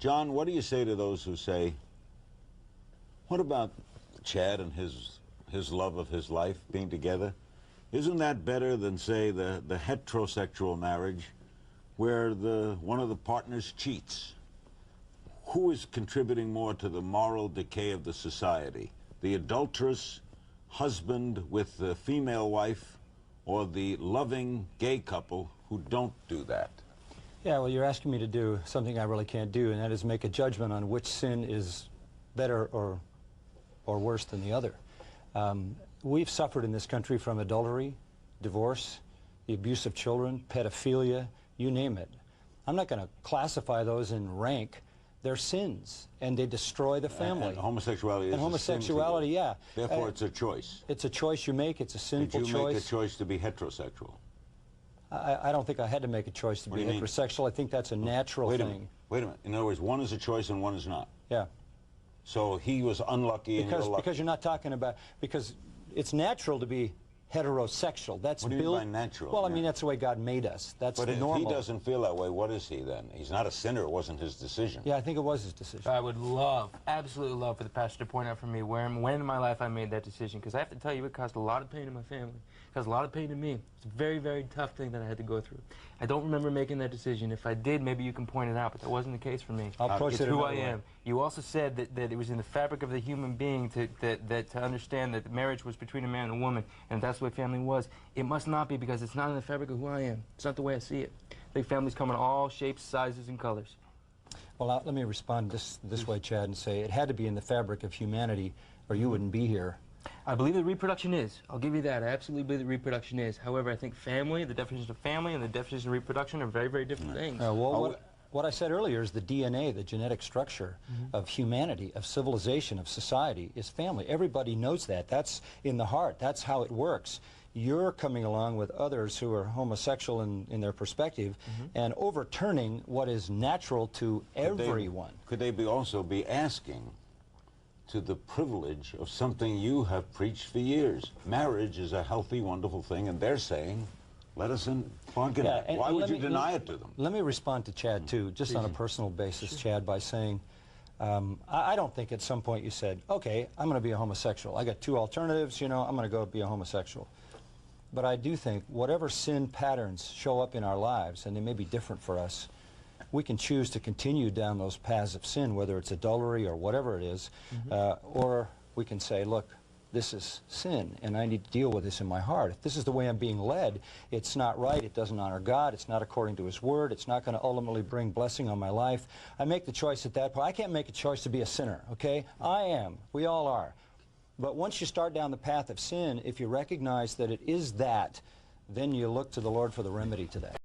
John, what do you say to those who say, what about Chad and his love of his life being together? Isn't that better than, say, the heterosexual marriage where one of the partners cheats? Who is contributing more to the moral decay of the society? The adulterous husband with the female wife, or the loving gay couple who don't do that? Yeah, well, you're asking me to do something I really can't do, and that is make a judgment on which sin is better or worse than the other. We've suffered in this country from adultery, divorce, the abuse of children, pedophilia, you name it. I'm not going to classify those in rank. They're sins, and they destroy the family. And homosexuality is and homosexuality, yeah. Therefore, it's a choice. It's a choice you make. It's a sinful choice. Did you make a choice to be heterosexual? I don't think I had to make a choice to be heterosexual. I think that's a natural thing. Wait a minute. In other words, one is a choice and one is not. Yeah. So he was unlucky and you're lucky. Because you're not talking about... Because it's natural to be heterosexual. That's what do you mean by natural? Well, I mean, that's the way God made us. That's normal. But if he doesn't feel that way, what is he then? He's not a sinner. It wasn't his decision. Yeah, I think it was his decision. I would love, absolutely love for the pastor to point out for me when in my life I made that decision, because I have to tell you, it caused a lot of pain in my family. It caused a lot of pain to me. It's a very, very tough thing that I had to go through. I don't remember making that decision. If I did, maybe you can point it out, but that wasn't the case for me. I'll approach it's who I am. You also said that it was in the fabric of the human being to understand that marriage was between a man and a woman, and if that's the way family was. It must not be, because it's not in the fabric of who I am. It's not the way I see it. I think families come in all shapes, sizes, and colors. Well, let me respond this way, Chad, and say it had to be in the fabric of humanity, or you wouldn't be here. I believe that reproduction is. I'll give you that. I absolutely believe that reproduction is. However, I think family, the definition of family and the definition of reproduction are very, very different things. What I said earlier is the DNA, the genetic structure of humanity, of civilization, of society, is family. Everybody knows that. That's in the heart. That's how it works. You're coming along with others who are homosexual in their perspective and overturning what is natural to everyone. Could they also be asking to the privilege of something you have preached for years? Marriage is a healthy, wonderful thing, and they're saying, let us bargain it. Why would you deny it to them? Let me respond to Chad, too, just on a personal basis, Chad, by saying, I don't think at some point you said, okay, I'm going to be a homosexual. I got two alternatives, you know, I'm going to go be a homosexual. But I do think whatever sin patterns show up in our lives, and they may be different for us, we can choose to continue down those paths of sin, whether it's adultery or whatever it is, or we can say, look, this is sin, and I need to deal with this in my heart. If this is the way I'm being led, it's not right, it doesn't honor God, it's not according to His Word, it's not going to ultimately bring blessing on my life. I make the choice at that point. I can't make a choice to be a sinner, okay? I am. We all are. But once you start down the path of sin, if you recognize that it is that, then you look to the Lord for the remedy to that.